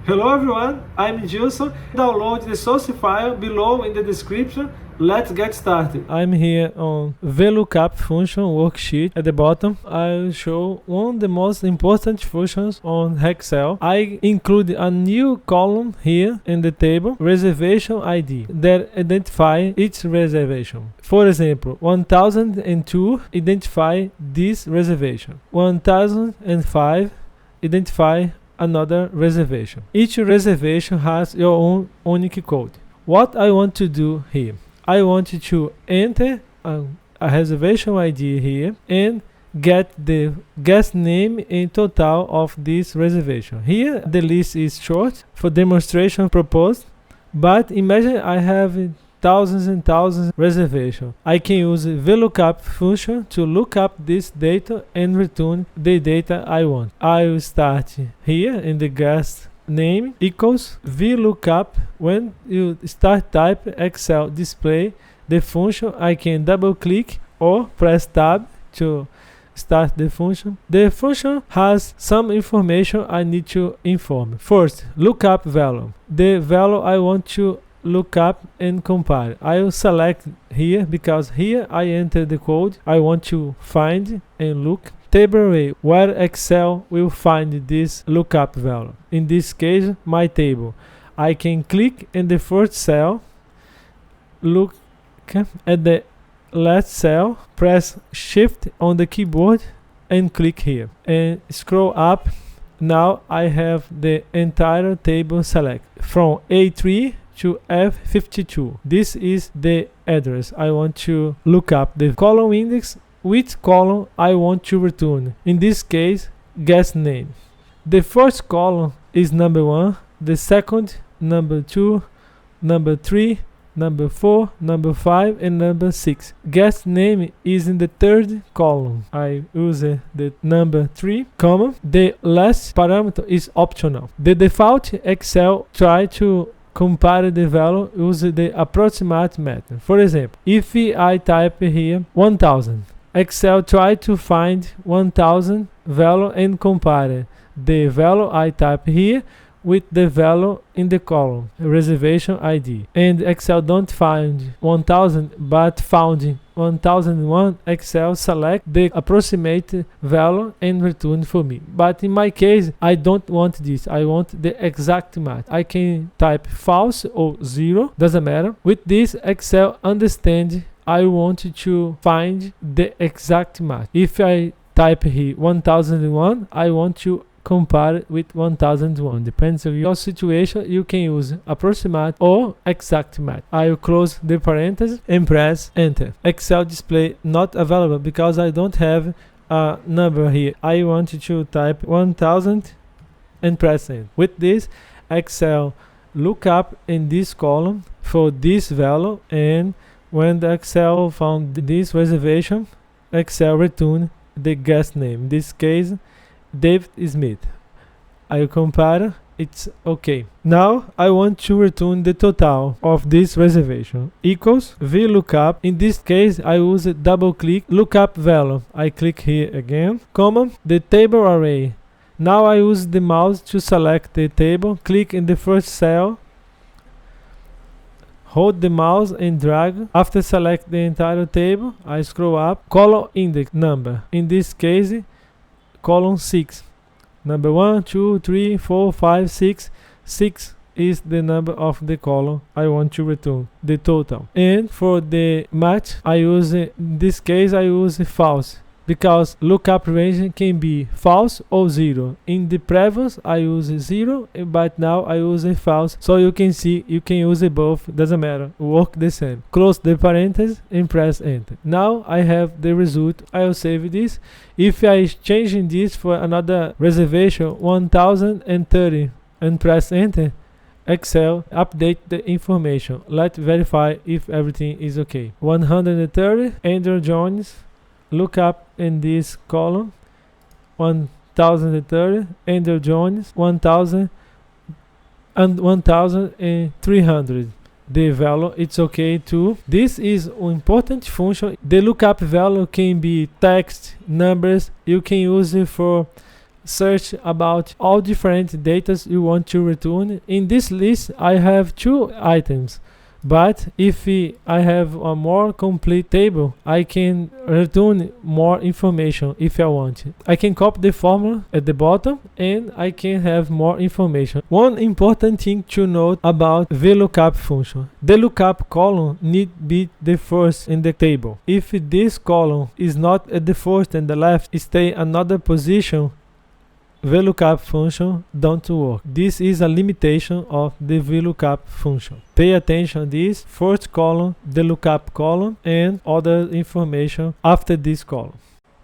Hello everyone, I'm Jilson. Download the source file below in the description. Let's get started. I'm here on VLOOKUP function worksheet. At the bottom, I'll show one of the most important functions on Excel. I include a new column here in the table, reservation ID, that identify each reservation. For example, 1002 identify this reservation. 1005 identify another reservation. Each reservation has your own unique code. What I want to do here, I want to enter a reservation ID here and get the guest name and total of this reservation. Here the list is short for demonstration purpose, but imagine I have thousands and thousands reservations. I can use the VLOOKUP function to look up this data and return the data I want. I will start here in the guest name equals VLOOKUP. When you start type Excel display the function, I can double click or press tab to start the function. The function has some information I need to inform. First, lookup value. The value I want to look up and compare. I will select here because here I enter the code I want to find and look. Table array, where Excel will find this lookup value. In this case, my table. I can click in the first cell, look at the last cell, press shift on the keyboard and click here and scroll up. Now I have the entire table select from A3 to F52. This is the address I want to look up. The column index, which column I want to return. In this case, guest name. The first column is number 1, the second, number 2, number 3, number 4, number 5, and number 6. Guest name is in the third column. I use the number 3, comma. The last parameter is optional. The default Excel try to compare the value using the approximate method. For example, if I type here 1000, Excel try to find 1000 value and compare the value I type here with the value in the column reservation ID. And Excel don't find 1000 but found 1001. Excel select the approximate value and return for me. But in my case, I don't want this. I want the exact match. I can type false or 0, doesn't matter. With this, Excel understand I want to find the exact match. If I type here 1001, I want to compare with 1001. Depends on your situation, you can use approximate or exact match. I will close the parentheses and press enter. Excel display not available because I don't have a number here. I want to type 1000 and press enter. With this, Excel look up in this column for this value, and when the Excel found this reservation, Excel return the guest name. In this case, David Smith. I compare, it's okay. Now I want to return the total of this reservation equals VLOOKUP. In this case, I use a double click lookup value. I click here again, comma, the table array. Now I use the mouse to select the table, click in the first cell, hold the mouse and drag. After select the entire table, I scroll up, column index number. In this case, column 6. Number 1, 2, 3, 4, 5, 6. 6 is the number of the column I want to return, the total. And for the match, I use, in this case, I use false, because lookup range can be false or 0. In the previous, I use 0, but now I use a false. So you can see, you can use both, doesn't matter, work the same. Close the parentheses and press enter. Now I have the result. I will save this. If I change this for another reservation, 1030, and press enter, Excel update the information. Let's verify if everything is okay. 130, Andrew Jones. Look up in this column 1030, Andrew Jones 1000 and 1300. The value it's okay too. This is an important function. The lookup value can be text, numbers. You can use it for search about all different data you want to return. In this list I have 2 items, but if I have a more complete table, I can return more information if I want. I can copy the formula at the bottom and I can have more information. One important thing to note about VLOOKUP function: the lookup column need be the first in the table. If this column is not at the first and the left, stay another position, VLOOKUP function don't work. This is a limitation of the VLOOKUP function. Pay attention to this first column, the lookup column, and other information after this column.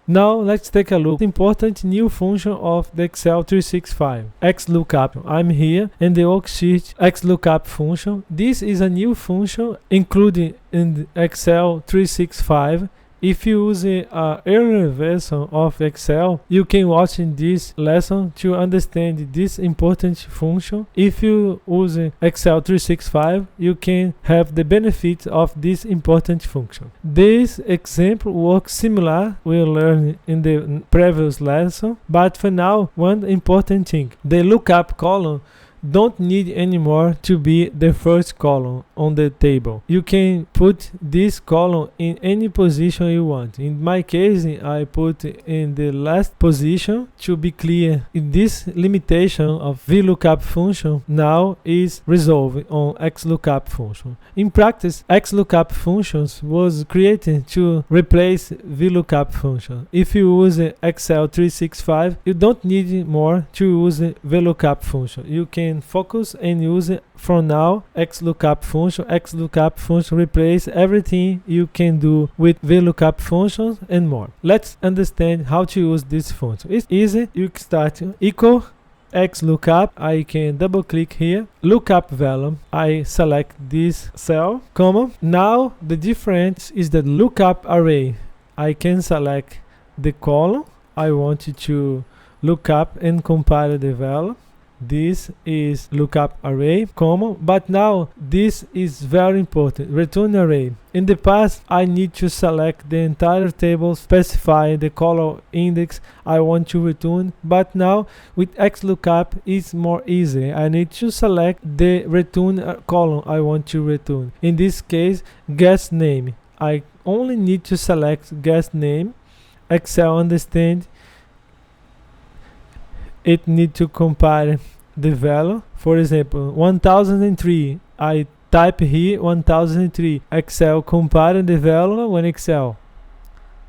Now let's take a look at the important new function of the Excel 365, XLOOKUP. I'm here in the worksheet XLOOKUP function. This is a new function included in the Excel 365. If you use an earlier version of Excel, you can watch in this lesson to understand this important function. If you use Excel 365, you can have the benefit of this important function. This example works similar we learned in the previous lesson, but for now, one important thing: the lookup column don't need anymore to be the first column on the table. You can put this column in any position you want. In my case, I put in the last position to be clear. This limitation of VLOOKUP function now is resolved on XLOOKUP function. In practice, XLOOKUP functions was created to replace VLOOKUP function. If you use Excel 365, you don't need more to use VLOOKUP function. You can focus and use it from now XLOOKUP function. XLOOKUP function replace everything you can do with VLOOKUP functions and more. Let's understand how to use this function. It's easy. You can start equal XLOOKUP. I can double click here, lookup value. I select this cell, comma. Now the difference is that lookup array. I can select the column I want to look up and compile the value. This is lookup array, comma, but now this is very important, return array. In the past, I need to select the entire table, specify the column index I want to return, but now with XLOOKUP it's more easy. I need to select the return column I want to return. In this case, guest name. I only need to select guest name. Excel understand it need to compare the value. For example, 1003. I type here 1003. Excel compare the value. When Excel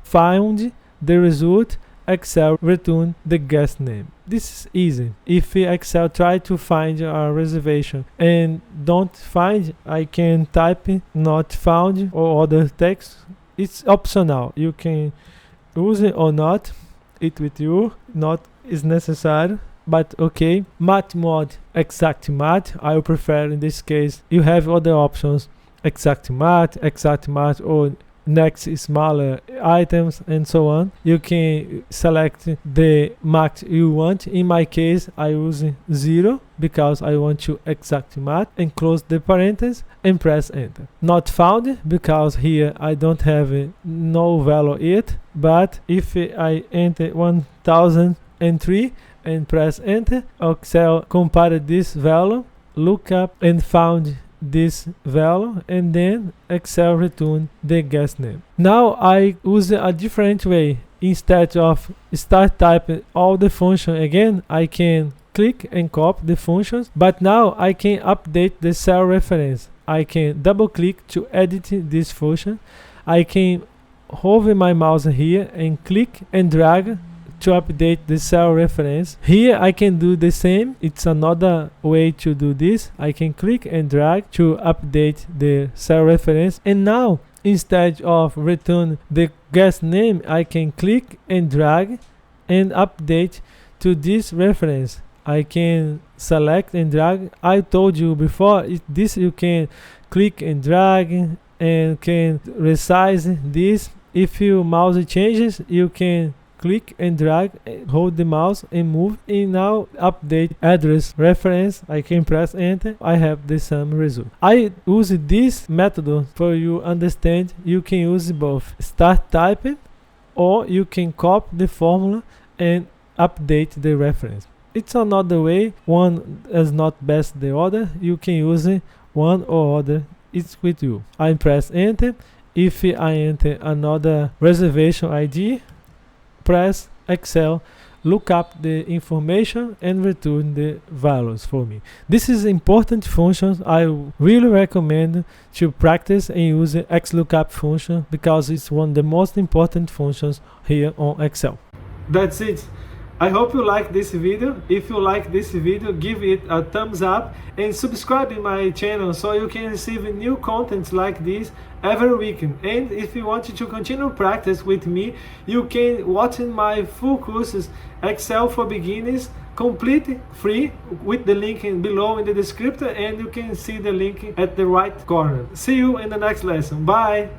found the result, Excel return the guest name. This is easy. If Excel try to find a reservation and don't find, I can type not found or other text. It's optional. You can use it or not. It with you. Not is necessary, but okay. Math mode, exact math. I would prefer in this case. You have other options: exact math, or next smaller items, and so on. You can select the math you want. In my case, I use 0 because I want to exact math, and close the parentheses and press enter. Not found because here I don't have no value yet, but if I enter 1003 and press enter, Excel compared this value, look up and found this value, and then Excel return the guest name. Now I use a different way. Instead of start typing all the function again, I can click and copy the functions, but now I can update the cell reference. I can double click to edit this function. I can hover my mouse here and click and drag to update the cell reference. Here I can do the same. It's another way to do this. I can click and drag to update the cell reference, and now instead of return the guest name, I can click and drag and update to this reference. I can select and drag. I told you before, this you can click and drag and can resize this. If your mouse changes, you can click and drag, hold the mouse and move, and now update address reference. I can press enter. I have the same result. I use this method for you understand. You can use both start typing, or you can copy the formula and update the reference. It's another way. One is not best the other. You can use one or other. It's with you. I press enter. If I enter another reservation ID, press Excel, look up the information and return the values for me. This is important function. I really recommend to practice and use the XLOOKUP function because it's one of the most important functions here on Excel. That's it. I hope you like this video. If you like this video, give it a thumbs up and subscribe in my channel so you can receive new content like this every week. And if you want to continue practice with me, you can watch my full courses Excel for Beginners, complete free, with the link below in the description, and you can see the link at the right corner. See you in the next lesson. Bye.